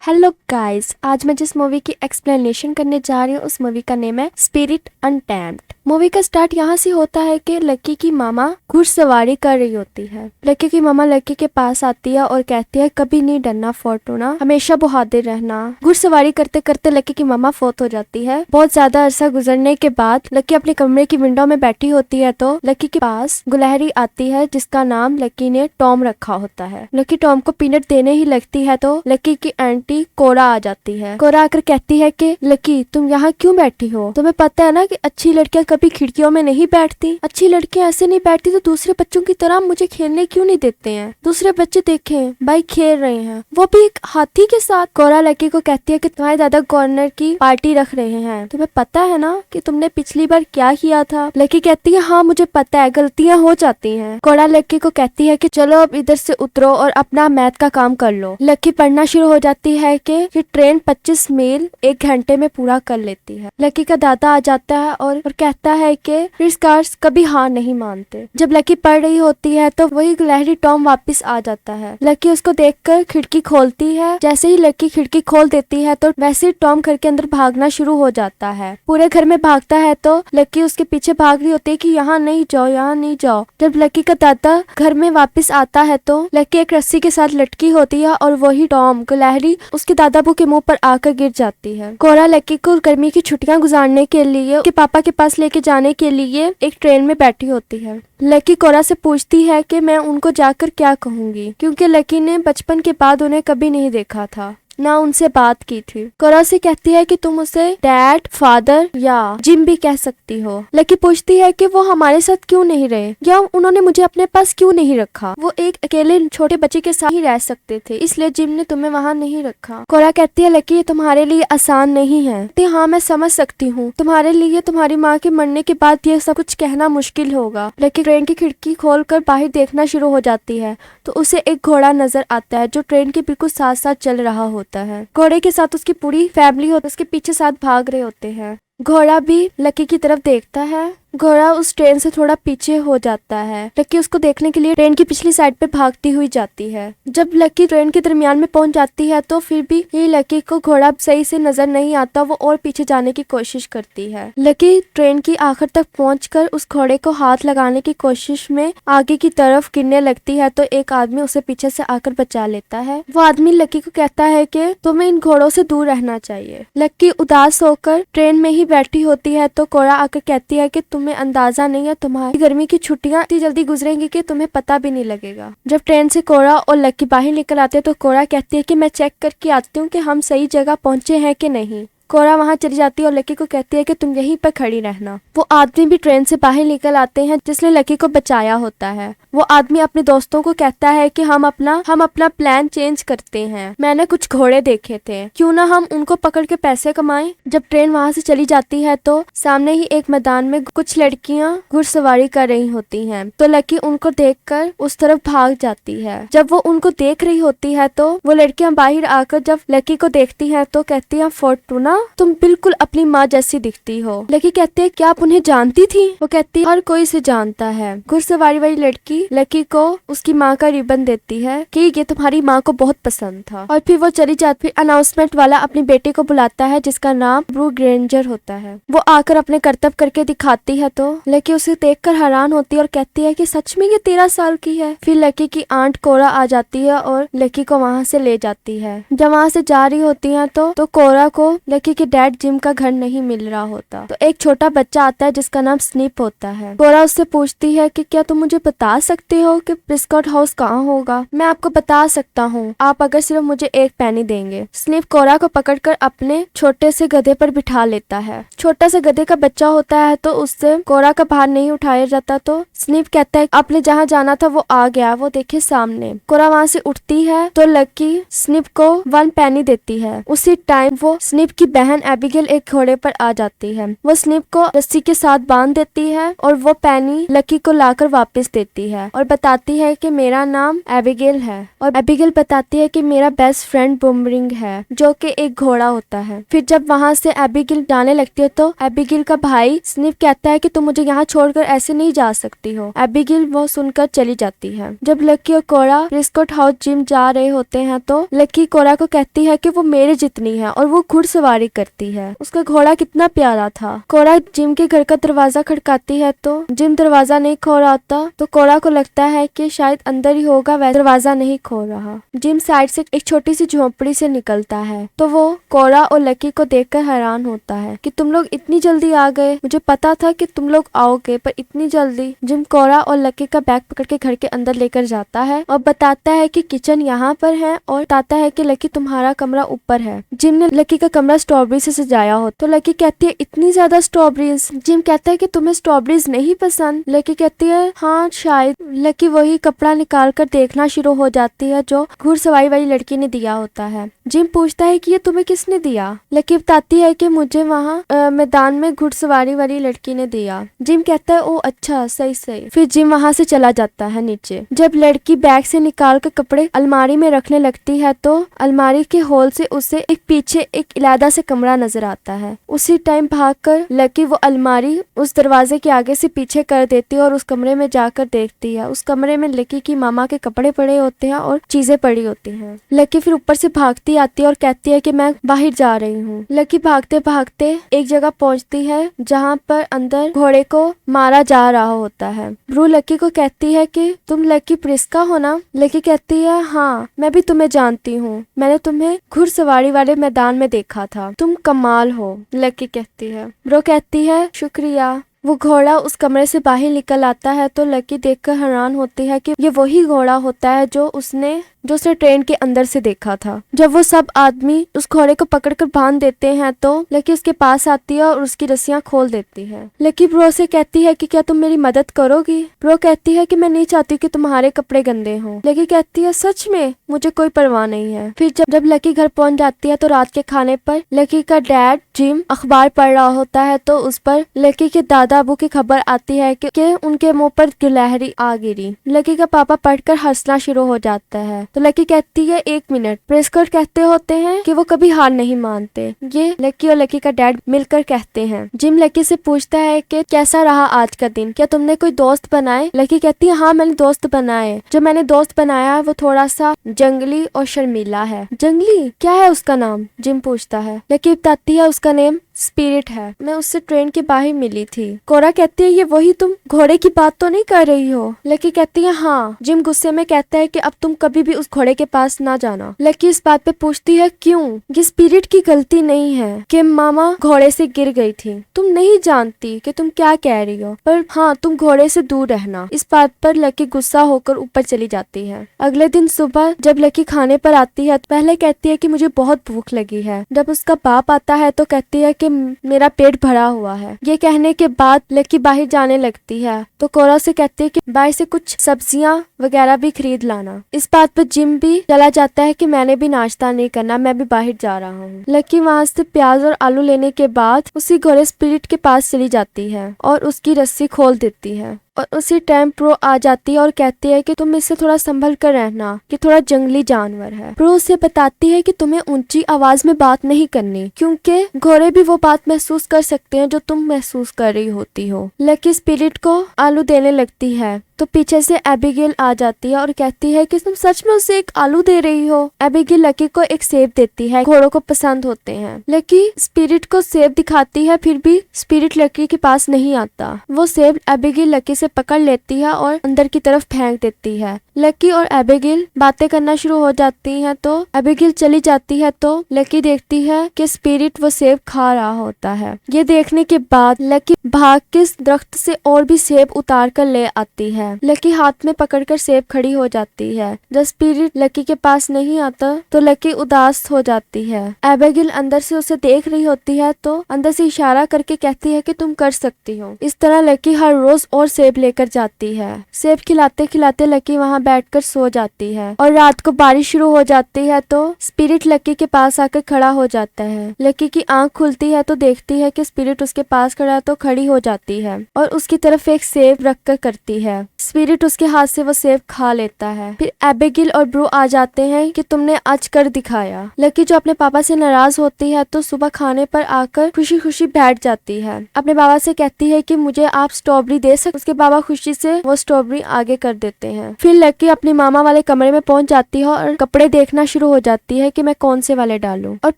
Hello guys, आज मैं जिस मूवी की एक्सप्लेनेशन करने जा रही हूँ उस मूवी का नेम है स्पिरिट अनटैम्ड। मूवी का स्टार्ट यहाँ से होता है कि लकी की मामा घुड़सवारी कर रही होती है। लकी की मामा लकी के पास आती है और कहती है कभी नहीं डरना फॉर्टूना, हमेशा बहादुर रहना। घुड़सवारी करते करते लकी की मामा फौत हो जाती है। बहुत ज्यादा अरसा गुजरने के बाद लकी अपने कमरे की विंडो में बैठी होती है तो लकी के पास गुलहरी आती है जिसका नाम लकी ने टॉम रखा होता है। लकी टॉम को पीनट देने ही लगती है तो लकी की आंटी कोरा आ जाती है। कोरा आकर कहती है कि लकी तुम यहाँ क्यों बैठी हो? तुम्हें पता है ना कि अच्छी लड़कियां कभी खिड़कियों में नहीं बैठती। अच्छी लड़कियां ऐसे नहीं बैठती तो दूसरे बच्चों की तरह मुझे खेलने क्यों नहीं देते हैं? दूसरे बच्चे देखें भाई खेल रहे हैं, वो भी एक हाथी के साथ। कोरा लकी को कहती है कि तुम्हारे दादा गवर्नर की पार्टी रख रहे हैं, तुम्हें पता है ना कि तुमने पिछली बार क्या किया था? लकी कहती है हाँ मुझे पता है, गलतियां हो जाती हैं। कोरा लकी को कहती है कि चलो अब इधर से उतरो और अपना मैथ का काम कर लो। लकी पढ़ना शुरू हो जाती है कि ट्रेन 25 मील 1 घंटे में पूरा कर लेती है। लकी का दादा आ जाता है और कहता है कि रेस कार्स कभी हार नहीं मानते। जब लकी पढ़ रही होती है तो वही गुलहरी टॉम वापस आ जाता है। लकी उसको देखकर खिड़की खोलती है। जैसे ही लकी खिड़की खोल देती है तो वैसे ही टॉम घर के अंदर भागना शुरू हो जाता है। पूरे घर में भागता है तो लकी उसके पीछे भाग रही होती है कि यहाँ नहीं जाओ, यहाँ नहीं जाओ। जब लकी का दादा घर में वापस आता है तो लकी एक रस्सी के साथ लटकी होती है और वही टॉम गुलहरी उसके दादाबू के मुंह पर आकर गिर जाती है। कोरा लकी को गर्मी की छुट्टियां गुजारने के लिए उसके पापा के पास लेके जाने के लिए एक ट्रेन में बैठी होती है। लकी कोरा से पूछती है कि मैं उनको जाकर क्या कहूंगी, क्योंकि लकी ने बचपन के बाद उन्हें कभी नहीं देखा था, ना उनसे बात की थी। कोरा से कहती है कि तुम उसे डैड, फादर या जिम भी कह सकती हो। लकी पूछती है कि वो हमारे साथ क्यों नहीं रहे या उन्होंने मुझे अपने पास क्यों नहीं रखा। वो एक अकेले छोटे बच्चे के साथ ही रह सकते थे, इसलिए जिम ने तुम्हें वहाँ नहीं रखा। कोरा कहती है लकी ये तुम्हारे लिए आसान नहीं है। हाँ मैं समझ सकती हूँ, तुम्हारे लिए तुम्हारी माँ के मरने के बाद ये सब कुछ कहना मुश्किल होगा। लकी ट्रेन की खिड़की खोलकर बाहर देखना शुरू हो जाती है तो उसे एक घोड़ा नजर आता है जो ट्रेन के बिल्कुल साथ साथ चल रहा होता है। घोड़े के साथ उसकी पूरी फैमिली होती है, उसके पीछे साथ भाग रहे होते हैं। घोड़ा भी लकी की तरफ देखता है। घोड़ा उस ट्रेन से थोड़ा पीछे हो जाता है। लकी उसको देखने के लिए ट्रेन की पिछली साइड पे भागती हुई जाती है। जब लकी ट्रेन के दरमियान में पहुंच जाती है तो फिर भी ये लकी को घोड़ा सही से नजर नहीं आता। वो और पीछे जाने की कोशिश करती है। लकी ट्रेन की आखिर तक पहुंचकर उस घोड़े को हाथ लगाने की कोशिश में आगे की तरफ गिरने लगती है तो एक आदमी उसे पीछे से आकर बचा लेता है। वो आदमी लकी को कहता है कि तुम्हें इन घोड़ों से दूर रहना चाहिए। लकी उदास होकर ट्रेन में ही बैठी होती है तो कोरा आकर कहती है कि तुम्हें अंदाजा नहीं है, तुम्हारी गर्मी की छुट्टियां इतनी जल्दी गुजरेंगी कि तुम्हें पता भी नहीं लगेगा। जब ट्रेन से कोरा और लकी बाहर निकल आते हैं तो कोरा कहती है कि मैं चेक करके आती हूँ कि हम सही जगह पहुंचे हैं कि नहीं। कोरा वहां चली जाती है और लकी को कहती है कि तुम यहीं पर खड़ी रहना। वो आदमी भी ट्रेन से बाहर निकल आते हैं जिसने लकी को बचाया होता है। वो आदमी अपने दोस्तों को कहता है कि हम अपना प्लान चेंज करते हैं। मैंने कुछ घोड़े देखे थे, क्यों ना हम उनको पकड़ के पैसे कमाएं। जब ट्रेन वहां से चली जाती है तो सामने ही एक मैदान में कुछ लड़कियां घुड़सवारी कर रही होती हैं तो लकी उनको देखकर उस तरफ भाग जाती है। जब वो उनको देख रही होती है तो वो लड़कियां बाहर आकर जब लकी को देखती हैं तो कहती हैं फॉर्टूना तुम बिल्कुल अपनी माँ जैसी दिखती हो। लकी कहते हैं क्या आप उन्हें जानती थी? वो कहती है हर कोई से जानता है। घुड़सवारी वाली लड़की लकी को उसकी माँ का रिबन देती है कि ये तुम्हारी माँ को बहुत पसंद था और फिर वो चली जाती। फिर अनाउंसमेंट वाला अपनी बेटे को बुलाता है जिसका नाम ब्रू ग्रेंजर होता है। वो आकर अपने कर्तव्य करके दिखाती है तो लकी उसे देखकर हैरान होती है और कहती है कि सच में ये 13 साल की है। फिर लकी की आंट कोरा आ जाती है और लकी को वहाँ से ले जाती है। जब वहाँ से जा रही होती है तो कोरा को लकी के डैड जिम का घर नहीं मिल रहा होता तो एक छोटा बच्चा आता है जिसका नाम स्निप होता है। कोरा उससे पूछती है कि क्या तुम मुझे बता सकते हो कि प्रिस्कॉट हाउस कहाँ होगा? मैं आपको बता सकता हूँ, आप अगर सिर्फ मुझे 1 पैनी देंगे। स्निप कोरा को पकड़कर अपने छोटे से गधे पर बिठा लेता है। छोटा सा गधे का बच्चा होता है तो उससे कोरा का भार नहीं उठाया जाता तो स्निप कहता है आपने जहाँ जाना था वो आ गया, वो देखे सामने। कोरा वहाँ से उठती है तो लकी स्निप को 1 पैनी देती है। उसी टाइम वो स्निप की बहन एबिगेल एक घोड़े पर आ जाती है। वो स्निप को रस्सी के साथ बांध देती है और वो पेनी लकी को लाकर वापस देती है और बताती है कि मेरा नाम एबिगेल है। और एबिगेल बताती है कि मेरा बेस्ट फ्रेंड बूमरिंग है जो कि एक घोड़ा होता है। फिर जब वहाँ से एबिगेल जाने लगती है तो एबिगेल का भाई स्निप कहता है कि तुम मुझे यहाँ छोड़कर ऐसे नहीं जा सकती हो। एबिगेल वो सुनकर चली जाती है। जब लकी और कोरा प्रेस्कॉट हाउस जिम जा रहे होते हैं तो लकी कोरा को कहती है कि वो मेरे जितनी है और वो घुड़सवारी करती है। उसका घोड़ा कितना प्यारा था। कोरा जिम के घर का दरवाजा खड़काती है तो जिम दरवाजा नहीं खोल रहा होता तो कोरा को लगता है कि शायद अंदर ही होगा, वह दरवाजा नहीं खोल रहा। जिम साइड से एक छोटी सी झोपड़ी से निकलता है तो वो कोरा और लकी को देखकर हैरान होता है कि तुम लोग इतनी जल्दी आ गए, मुझे पता था कि तुम लोग आओगे पर इतनी जल्दी। जिम कोरा और लकी का बैग पकड़ के घर के अंदर लेकर जाता है और बताता है कि किचन यहाँ पर है और बताता है कि लकी तुम्हारा कमरा ऊपर है। जिम ने लकी का कमरा स्ट्रॉबेरी से सजाया हो तो लकी कहती है इतनी ज्यादा स्ट्रॉबेरीज। जिम कहता है कि तुम्हें स्ट्रॉबेरीज नहीं पसंद। लकी कहती है हाँ शायद। लकी वही कपड़ा निकाल कर देखना शुरू हो जाती है जो घुड़सवारी वाली लड़की ने दिया होता है। जिम पूछता है कि ये तुम्हें किसने दिया। लकी बताती है कि मुझे वहाँ मैदान में घुड़सवारी वाली लड़की ने दिया। जिम कहता है ओ अच्छा सही सही। फिर जिम वहाँ से चला जाता है नीचे। जब लड़की बैग से निकाल कर कपड़े अलमारी में रखने लगती है तो अलमारी के होल से उसे एक पीछे एक इलादा से कमरा नजर आता है। उसी टाइम भागकर लकी वो अलमारी उस दरवाजे के आगे से पीछे कर देती है और उस कमरे में जाकर देखती है। उस कमरे में लकी की मामा के कपड़े पड़े होते हैं और चीजें पड़ी होती हैं। लकी फिर ऊपर से भागती आती है और कहती है कि मैं बाहर जा रही हूँ। लकी भागते भागते एक जगह पहुँचती है जहाँ पर अंदर घोड़े को मारा जा रहा होता है। ब्रू लकी को कहती है कि तुम लकी प्रिस्का हो ना। लकी कहती है हाँ मैं भी तुम्हें जानती हूँ, मैंने तुम्हें घुड़सवारी वाले मैदान में देखा था, तुम कमाल हो। लकी कहती है। ब्रो कहती है शुक्रिया। वो घोड़ा उस कमरे से बाहर निकल आता है तो लकी देखकर हैरान होती है कि ये वही घोड़ा होता है जो उसने ट्रेन के अंदर से देखा था। जब वो सब आदमी उस घोड़े को पकड़कर बांध देते हैं तो लकी उसके पास आती है और उसकी रस्सियां खोल देती है। लकी ब्रो से कहती है कि क्या तुम मेरी मदद करोगी। ब्रो कहती है कि मैं नहीं चाहती कि तुम्हारे कपड़े गंदे हों। लकी कहती है सच में, मुझे कोई परवाह नहीं है। फिर जब लकी घर पहुंच जाती है तो रात के खाने पर लकी का डैड जिम अखबार पढ़ रहा होता है तो उस पर लकी के दादा अबू की खबर आती है कि उनके मुंह पर गिलहरी आ गिरी। लकी का पापा पढ़कर हंसना शुरू हो जाता है तो लकी कहती है 1 मिनट। प्रेस्कॉट कहते होते हैं कि वो कभी हार नहीं मानते। ये लकी और लकी का डैड मिलकर कहते हैं। जिम लकी से पूछता है कि कैसा रहा आज का दिन, क्या तुमने कोई दोस्त बनाए। लकी कहती है हाँ मैंने दोस्त बनाए। जो मैंने दोस्त बनाया है वो थोड़ा सा जंगली और शर्मीला है। जंगली, क्या है उसका नाम। जिम पूछता है। लकी बताती है उसका नेम स्पिरिट है, मैं उससे ट्रेन के बाहर मिली थी। कोरा कहती है ये वही तुम घोड़े की बात तो नहीं कर रही हो। लकी कहती है हाँ। जिम गुस्से में कहता है कि अब तुम कभी भी उस घोड़े के पास ना जाना। लकी इस बात पे पूछती है क्यों। ये स्पिरिट की गलती नहीं है कि मामा घोड़े से गिर गई थी, तुम नहीं जानती कि तुम क्या कह रही हो, पर हाँ तुम घोड़े से दूर रहना। इस बात पर लकी गुस्सा होकर ऊपर चली जाती है। अगले दिन सुबह जब लकी खाने पर आती है पहले कहती है कि मुझे बहुत भूख लगी है। जब उसका बाप आता है तो कहती है कि मेरा पेट भरा हुआ है। ये कहने के बाद लकी बाहर जाने लगती है तो कोरा से कहती है कि बाहर से कुछ सब्जियां वगैरह भी खरीद लाना। इस बात पर जिम भी चला जाता है कि मैंने भी नाश्ता नहीं करना, मैं भी बाहर जा रहा हूँ। लकी वहाँ से प्याज और आलू लेने के बाद उसी घोड़े स्पिरिट के पास चली जाती है और उसकी रस्सी खोल देती है। और उसी टाइम प्रो आ जाती है और कहती है कि तुम इससे थोड़ा संभल कर रहना, कि थोड़ा जंगली जानवर है। प्रो उसे बताती है कि तुम्हें ऊंची आवाज में बात नहीं करनी क्योंकि घोड़े भी वो बात महसूस कर सकते हैं जो तुम महसूस कर रही होती हो। लकी स्पिरिट को आलू देने लगती है तो पीछे से एबिगेल आ जाती है और कहती है कि तुम सच में उसे एक आलू दे रही हो। एबिगेल लकी को एक सेब देती है, घोड़ों को पसंद होते हैं। लकी स्पिरिट को सेब दिखाती है फिर भी स्पिरिट लकी के पास नहीं आता। वो सेब एबिगेल लकी से पकड़ लेती है और अंदर की तरफ फेंक देती है। लकी और एबिगेल बातें करना शुरू हो जाती हैं तो एबिगेल चली जाती है तो लकी देखती है कि स्पिरिट वो सेब खा रहा होता है। ये देखने के बाद लकी भाग के दरख्त से और भी सेब उतार कर ले आती है। लकी हाथ में पकड़कर सेब खड़ी हो जाती है। जब स्पिरिट लकी के पास नहीं आता तो लकी उदास हो जाती है। एबिगेल अंदर से उसे देख रही होती है तो अंदर से इशारा करके कहती है कि तुम कर सकती हो। इस तरह लकी हर रोज और सेब लेकर जाती है। सेब खिलाते खिलाते लकी वहाँ बैठकर सो जाती है और रात को बारिश शुरू हो जाती है तो स्पिरिट लकी के पास आकर खड़ा हो जाता है। लकी की आंख खुलती है तो देखती है कि स्पिरिट उसके पास खड़ा है तो खड़ी हो जाती है और उसकी तरफ एक सेब रखकर करती है। स्पिरिट उसके हाथ से वो सेब खा लेता है। फिर एबिगेल और ब्रू आ जाते हैं कि तुमने आज कर दिखाया। लकी जो अपने पापा से नाराज होती है तो सुबह खाने पर आकर खुशी खुशी बैठ जाती है। अपने बाबा से कहती है कि मुझे आप स्ट्रॉबेरी दे सकते। उसके बाबा खुशी से वो स्ट्रॉबेरी आगे कर देते हैं। फिर लकी अपनी मामा वाले कमरे में पहुंच जाती है और कपड़े देखना शुरू हो जाती है कि मैं कौन से वाले डालूं और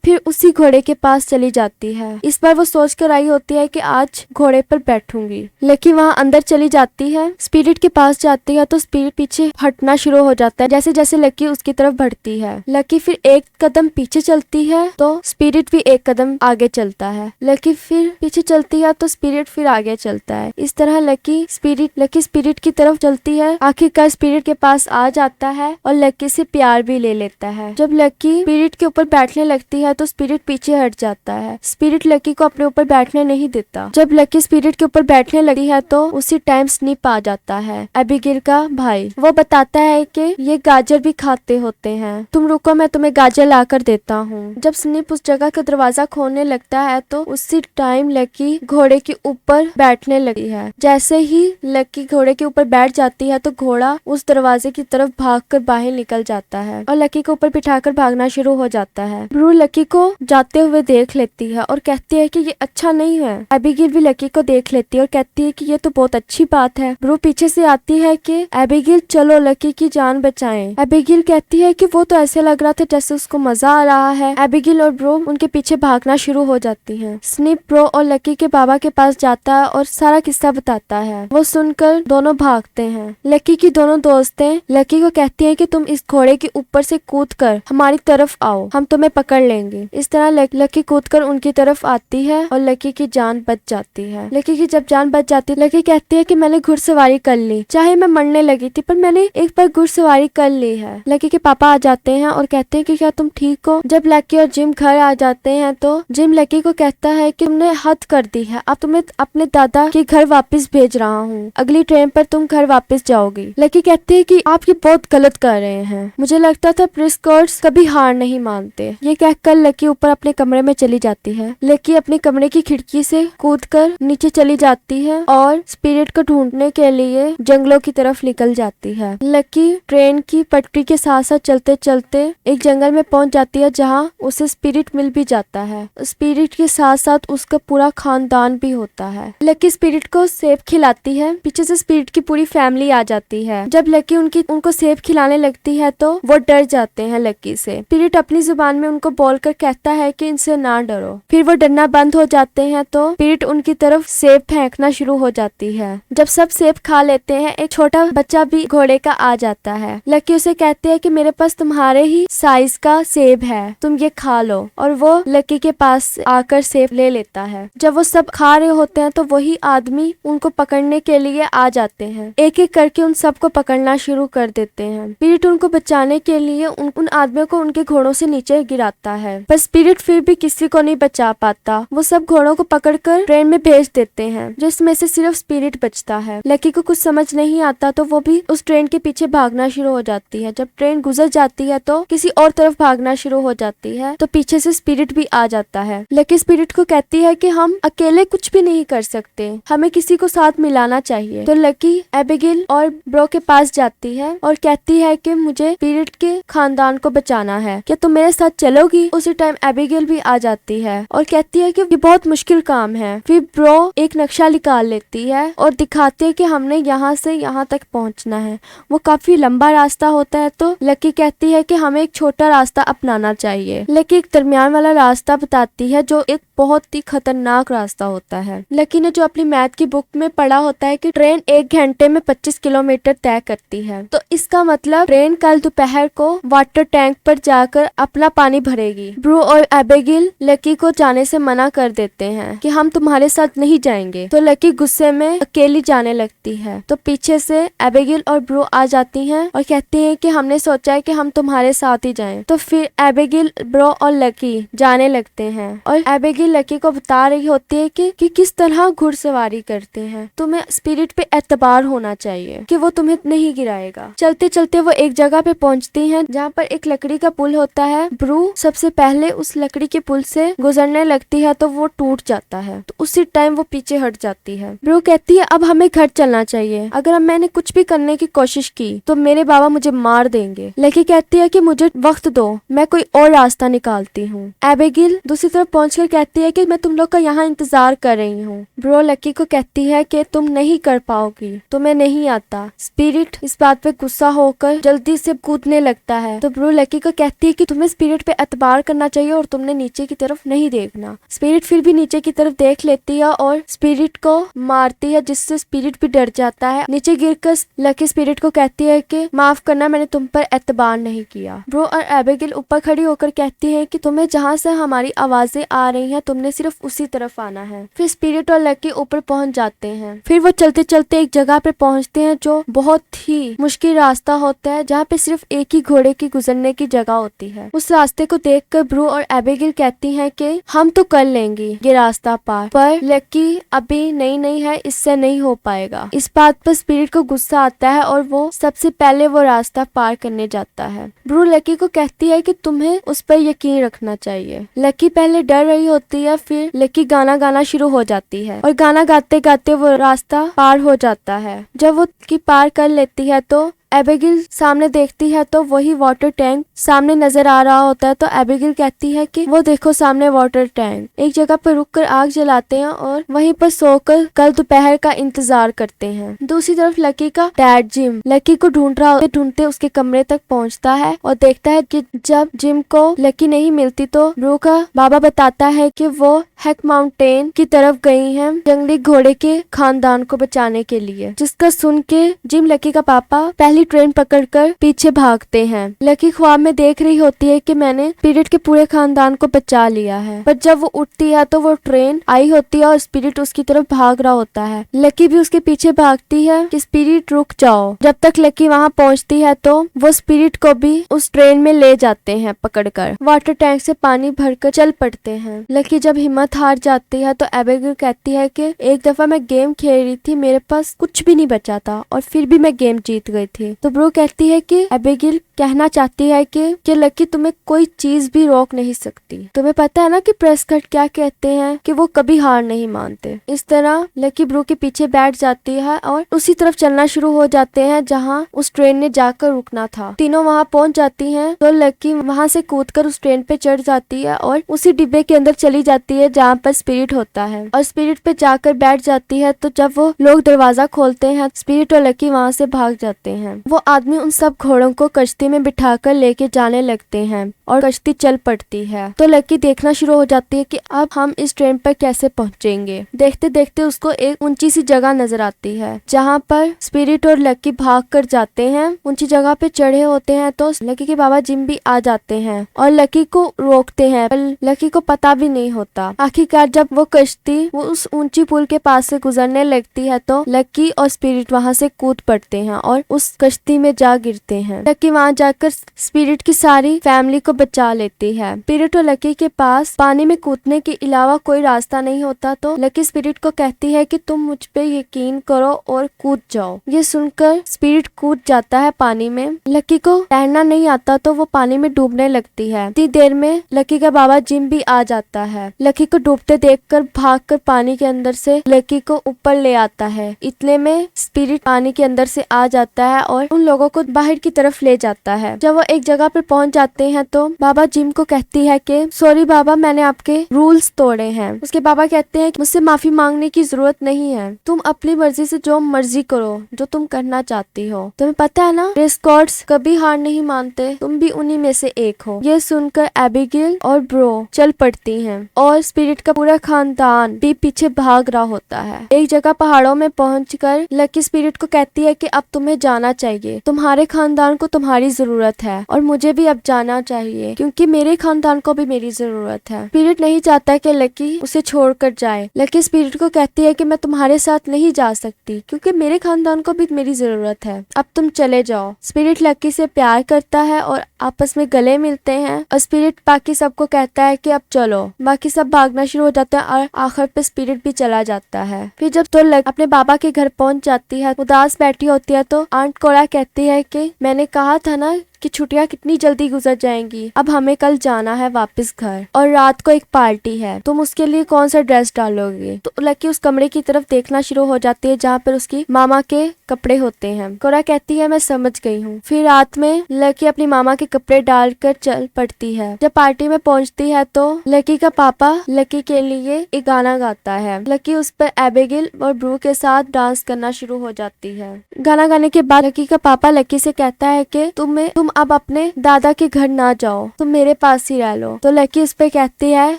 फिर उसी घोड़े के पास चली जाती है। इस बार वो सोच कर आई होती है कि आज घोड़े पर बैठूंगी। लकी वहाँ अंदर चली जाती है, स्पिरिट के पास जाती है तो स्पिरिट पीछे हटना शुरू हो जाता है जैसे जैसे लकी उसकी तरफ बढ़ती है। लकी फिर एक कदम पीछे चलती है तो स्पिरिट भी एक कदम आगे चलता है। लकी फिर पीछे चलती है तो स्पिरिट फिर आगे चलता है। इस तरह लकी स्पिरिट की तरफ चलती है। आखिरकार स्पिरिट के पास आ जाता है और लकी से प्यार भी ले लेता है। जब लकी स्पिरिट के ऊपर बैठने लगती है तो स्पिरिट पीछे हट जाता है। स्पिरिट लकी को अपने ऊपर बैठने नहीं देता। जब लकी स्पिरिट के ऊपर बैठने लगी है तो उसी टाइम स्निप आ जाता है, एबिगेल का भाई। वो बताता है कि ये गाजर भी खाते होते हैं, तुम रुको मैं तुम्हें गाजर लाकर देता हूँ। जब स्निप उस जगह का दरवाजा खोलने लगता है तो उसी टाइम लकी घोड़े के ऊपर बैठने लगी है। जैसे ही लकी घोड़े के ऊपर बैठ जाती है तो घोड़ा उस दरवाजे की तरफ भागकर बाहर निकल जाता है और लकी को ऊपर बिठाकर भागना शुरू हो जाता है। ब्रू लकी को जाते हुए देख लेती है और कहती है कि ये अच्छा नहीं है। एबिगेल भी लकी को देख लेती है और कहती है कि ये तो बहुत अच्छी बात है। ब्रू पीछे से आती है कि एबिगेल चलो लकी की जान बचाएं। एबिगेल कहती है कि वो तो ऐसे लग रहा था जैसे उसको मजा आ रहा है। एबिगेल और ब्रू उनके पीछे भागना शुरू हो जाती हैं। स्निप ब्रू और लकी के बाबा के पास जाता है और सारा किस्सा बताता है। वो सुनकर दोनों भागते हैं। लकी की दोनों दोस्तें लकी को कहती हैं कि तुम इस घोड़े के ऊपर से कूदकर हमारी तरफ आओ, हम तुम्हें पकड़ लेंगे। इस तरह लकी कूदकर उनकी तरफ आती है और लकी की जान बच जाती है। लकी की जब जान बच जाती है, लकी कहती है कि मैंने घुड़सवारी कर ली, चाहे मैं मरने लगी थी पर मैंने एक बार घुड़सवारी कर ली है। लकी के पापा आ जाते हैं और कहते हैं कि क्या तुम ठीक हो। जब लकी और जिम घर आ जाते हैं तो जिम लकी को कहता है कि तुमने हद कर दी है, अब तुम्हें अपने दादा के घर वापस भेज रहा हूँ, अगली ट्रेन पर तुम घर वापस जाओगी। लकी कहती है कि आप ये बहुत गलत कर रहे हैं, मुझे लगता था प्रिस्कर्ट्स कभी हार नहीं मानते। ये कहकर लकी ऊपर अपने कमरे में चली जाती है। लकी अपने कमरे की खिड़की से कूदकर नीचे चली जाती है और स्पिरिट को ढूंढने के लिए जंगलों की तरफ निकल जाती है। लकी ट्रेन की पटरी के साथ साथ चलते चलते एक जंगल में पहुंच जाती है जहां उसे स्पिरिट मिल भी जाता है। स्पिरिट के साथ साथ उसका पूरा खानदान भी होता है। लकी स्पिरिट को सेब खिलाती है, पीछे से स्पिरिट की पूरी फैमिली आ जाती है। जब लकी उनको सेब खिलाने लगती है तो वो डर जाते हैं लकी से। स्पिरिट अपनी जुबान में उनको बोलकर कहता है कि इनसे ना डरो। फिर वो डरना बंद हो जाते हैं तो स्पिरिट उनकी तरफ सेब फेंकना शुरू हो जाती है। जब सब सेब खा लेते हैं एक छोटा बच्चा भी घोड़े का आ जाता है। लकी उसे कहते हैं कि मेरे पास तुम्हारे ही साइज का सेब है, तुम ये खा लो, और वो लकी के पास आकर सेब ले लेता है। जब वो सब खा रहे होते हैं तो वही आदमी उनको पकड़ने के लिए आ जाते हैं। एक एक करके उन सबको पकड़ना शुरू कर देते हैं। स्पिरिट उनको बचाने के लिए उन आदमियों को उनके घोड़ों से नीचे गिराता है, पर स्पिरिट फिर भी किसी को नहीं बचा पाता। वो सब घोड़ों को पकड़कर ट्रेन में भेज देते हैं जिसमें से सिर्फ स्पिरिट बचता है। लकी को कुछ समझ नहीं आता तो वो भी उस ट्रेन के पीछे भागना शुरू हो जाती है। जब ट्रेन गुजर जाती है तो किसी और तरफ भागना शुरू हो जाती है तो पीछे से स्पिरिट भी आ जाता है। लकी स्पिरिट को कहती है कि हम अकेले कुछ भी नहीं कर सकते, हमें किसी को साथ मिलाना चाहिए। तो लकी एबिगेल और ब्रो के पास जाती है और कहती है कि मुझे स्पिरिट के खानदान को बचाना है, क्या तुम मेरे साथ चलोगी। उसी टाइम एबिगेल भी आ जाती है और कहती है कि ये बहुत मुश्किल काम है। फिर ब्रो एक नक्शा निकाल लेती है और दिखाती है कि हमने यहाँ से यहाँ तक पहुँचना है। वो काफी लंबा रास्ता होता है तो लकी कहती है कि हमें एक छोटा रास्ता अपनाना चाहिए। लकी एक दरमियान वाला रास्ता बताती है जो एक बहुत ही खतरनाक रास्ता होता है। लकी ने जो अपनी मैथ की बुक में पढ़ा होता है कि ट्रेन 1 घंटे में 25 किलोमीटर तय करती है, तो इसका मतलब ट्रेन कल दोपहर को वाटर टैंक पर जाकर अपना पानी भरेगी। ब्रू और एबिगेल लकी को जाने से मना कर देते हैं कि हम तुम्हारे साथ नहीं जाएंगे। तो लकी गुस्से में अकेली जाने लगती है तो पीछे से एबिगेल और ब्रो आ जाती हैं और कहती हैं कि हमने सोचा है कि हम तुम्हारे साथ ही जाएं। तो फिर एबिगेल, ब्रो और लकी जाने लगते हैं और एबिगेल लकी को बता रही होती है कि किस तरह घुड़सवारी करते हैं। तुम्हें स्पिरिट पे एतबार होना चाहिए कि वो तुम्हें नहीं गिराएगा। चलते चलते वो एक जगह पे पहुंचती हैं जहाँ पर एक लकड़ी का पुल होता है। ब्रू सबसे पहले उस लकड़ी के पुल से गुजरने लगती है तो वो टूट जाता है। तो उसी टाइम वो पीछे हट जाती है। ब्रू कहती है अब हमें घर चलना चाहिए, अगर अब मैंने कुछ भी करने की कोशिश की तो मेरे बाबा मुझे मार देंगे। लकी कहती है कि मुझे वक्त दो, मैं कोई और रास्ता निकालती हूँ। एबिगेल दूसरी तरफ पहुंचकर कहती है कि मैं तुम लोग का यहाँ इंतजार कर रही हूँ। ब्रो लकी को कहती है कि तुम नहीं कर पाओगी, तुम्हें नहीं आता। स्पिरिट इस बात पे गुस्सा होकर जल्दी से कूदने लगता है। तो ब्रो लकी को कहती है कि तुम्हें स्पिरिट पे एतबार करना चाहिए और तुमने नीचे की तरफ नहीं देखना। स्पिरिट फिर भी नीचे की तरफ देख लेती है और स्पिरिट को मारती है, जिससे स्पिरिट भी डर जाता है। नीचे गिरकर लकी स्पिरिट को कहती है कि माफ करना, मैंने तुम पर एतबार नहीं किया। ब्रो और एबिगेल ऊपर खड़ी होकर कहती है कि तुम्हें जहाँ से हमारी आवाजें आ रही हैं तुमने सिर्फ उसी तरफ आना है। फिर स्पिरिट और लकी ऊपर पहुंच जाते हैं। फिर वो चलते चलते एक जगह पे पहुंचते हैं जो बहुत ही मुश्किल रास्ता होता है, जहाँ पे सिर्फ एक ही घोड़े की गुजरने की जगह होती है। उस रास्ते को देखकर ब्रू और एबिगेल कहती हैं कि हम तो कर लेंगे ये रास्ता पार, पर लकी अभी नहीं है, इससे नहीं हो पाएगा। इस बात पर स्पिरिट को गुस्सा आता है और वो सबसे पहले वो रास्ता पार करने जाता है। ब्रू लकी को कहती है कि तुम्हें उस पर यकीन रखना चाहिए। लकी पहले डर रही होती है, फिर लकी गाना गाना शुरू हो जाती है और गाना गाते गाते वो रास्ता पार हो जाता है। जब वो की पार कर लेती है तो एबिगेल सामने देखती है तो वही वाटर टैंक सामने नजर आ रहा होता है। तो एबिगेल कहती है कि वो देखो सामने वाटर टैंक। एक जगह पर रुककर आग जलाते हैं और वहीं पर सोकर कल दोपहर का इंतजार करते हैं। दूसरी तरफ लकी का डैड जिम लकी को ढूंढते उसके कमरे तक पहुंचता है और देखता है कि जब जिम को लकी नहीं मिलती तो ब्रू का बाबा बताता है कि वो हैक माउंटेन की तरफ गई हैं जंगली घोड़े के खानदान को बचाने के लिए, जिसका सुन के जिम लकी का पापा पहली ट्रेन पकड़कर पीछे भागते हैं। लकी ख्वाब में देख रही होती है कि मैंने स्पिरिट के पूरे खानदान को बचा लिया है, पर जब वो उठती है तो वो ट्रेन आई होती है और स्पिरिट उसकी तरफ भाग रहा होता है। लकी भी उसके पीछे भागती है कि स्पिरिट रुक जाओ। जब तक लकी वहाँ पहुँचती है तो वो स्पिरिट को भी उस ट्रेन में ले जाते हैं पकड़कर। वाटर टैंक से पानी भरकर चल पड़ते हैं। लकी जब हिम्मत हार जाती है तो एबिगेल कहती है कि एक दफा मैं गेम खेल रही थी, मेरे पास कुछ भी नहीं बचा था और फिर भी मैं गेम जीत गई थी। तो ब्रू कहती है कि एबिगेल कहना चाहती है कि लकी तुम्हें कोई चीज भी रोक नहीं सकती। तुम्हें पता है ना कि प्रेस्कट क्या कहते हैं कि वो कभी हार नहीं मानते। इस तरह लकी ब्रू के पीछे बैठ जाती है और उसी तरफ चलना शुरू हो जाते हैं जहाँ उस ट्रेन ने जाकर रुकना था। तीनों वहाँ पहुँच जाती हैं तो लकी वहाँ से कूदकर उस ट्रेन पे चढ़ जाती है और उसी डिब्बे के अंदर चली जाती है जहाँ पर स्पिरिट होता है और स्पिरिट पे जाकर बैठ जाती है। तो जब वो लोग दरवाजा खोलते हैं स्पिरिट और लकी वहाँ से भाग जाते हैं। वो आदमी उन सब घोड़ों को कश्ती में बिठाकर लेके जाने लगते हैं और कश्ती चल पड़ती है। तो लकी देखना शुरू हो जाती है कि अब हम इस ट्रेन पर कैसे पहुंचेंगे। देखते देखते उसको एक ऊंची सी जगह नजर आती है जहाँ पर स्पिरिट और लकी भाग कर जाते हैं। ऊंची जगह पे चढ़े होते हैं तो लकी के बाबा जिम भी आ जाते हैं और लकी को रोकते हैं, पर लकी को पता भी नहीं होता। आखिरकार जब वो कश्ती वो उस ऊंची पुल के पास से गुजरने लगती है तो लकी और स्पिरिट वहाँ से कूद पड़ते हैं और उस कश्ती में जा गिरते हैं। लकी वहाँ जाकर स्पिरिट की सारी फैमिली को बचा लेती है। स्पिरिट और लकी के पास पानी में कूदने के अलावा कोई रास्ता नहीं होता तो लकी स्पिरिट को कहती है कि तुम मुझ पे यकीन करो और कूद जाओ। ये सुनकर स्पिरिट कूद जाता है पानी में। लकी को तैरना नहीं आता तो वो पानी में डूबने लगती है। इतनी देर में लकी का बाबा जिम भी आ जाता है। लकी को डूबते देखकर भागकर पानी के अंदर से लकी को ऊपर ले आता है। इतने में स्पिरिट पानी के अंदर से आ जाता है और उन लोगों को बाहर की तरफ ले जाता है। जब वो एक जगह पर पहुंच जाते हैं तो बाबा जिम को कहती है कि सॉरी बाबा, मैंने आपके रूल्स तोड़े हैं। उसके बाबा कहते हैं मुझसे माफी मांगने की जरूरत नहीं है, तुम अपनी मर्जी से जो मर्जी करो, जो तुम करना चाहती हो। तुम्हें पता है ना रेस्कॉर्ड्स कभी हार नहीं मानते, तुम भी उन्हीं में से एक हो। ये सुनकर एबिगेल और ब्रो चल पड़ती हैं और स्पिरिट का पूरा खानदान भी पीछे भाग रहा होता है। एक जगह पहाड़ों में पहुंचकर लकी स्पिरिट को कहती है कि अब तुम्हें जाना चाहिए, तुम्हारे खानदान को तुम्हारी जरूरत है और मुझे भी अब जाना चाहिए। चाहिए क्योंकि मेरे खानदान को भी मेरी जरूरत है। स्पिरिट नहीं चाहता कि लकी उसे छोड़कर जाए। लकी स्पिरिट को कहती है कि मैं तुम्हारे साथ नहीं जा सकती क्योंकि मेरे खानदान को भी मेरी जरूरत है, अब तुम चले जाओ। स्पिरिट लकी से प्यार करता है और आपस में गले मिलते हैं और स्पिरिट बाकी सबको कहता है कि अब चलो। बाकी सब भागना शुरू हो जाता है और आखिर पे स्पिरिट भी चला जाता है। फिर जब तो अपने बाबा के घर पहुंच जाती है, उदास बैठी होती है, तो आंट कोड़ा कहती है कि मैंने कहा था ना कि छुट्टियां कितनी जल्दी गुजर जाएंगी, अब हमें कल जाना है वापस घर और रात को एक पार्टी है, तुम उसके लिए कौन सा ड्रेस डालोगे। तो लकी उस कमरे की तरफ देखना शुरू हो जाती है जहाँ पर उसकी मामा के कपड़े होते हैं। कोरा कहती है मैं समझ गई हूँ। फिर रात में लकी अपनी मामा के कपड़े डालकर चल पड़ती है। जब पार्टी में पहुँचती है तो लकी का पापा लकी के लिए एक गाना गाता है। लकी उस पर एबिगेल और ब्रू के साथ डांस करना शुरू हो जाती है। गाना गाने के बाद लकी का पापा लकी से कहता है कि तुम अब अपने दादा के घर ना जाओ, तुम मेरे पास ही रह लो। तो लकी उस पे कहती है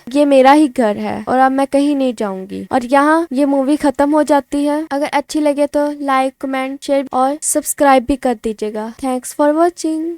ये मेरा ही घर है और अब मैं कहीं नहीं जाऊंगी। और यहाँ ये मूवी खत्म हो जाती है। अगर अच्छी लगे तो लाइक, कमेंट, शेयर और सब्सक्राइब भी कर दीजिएगा। Thanks for watching.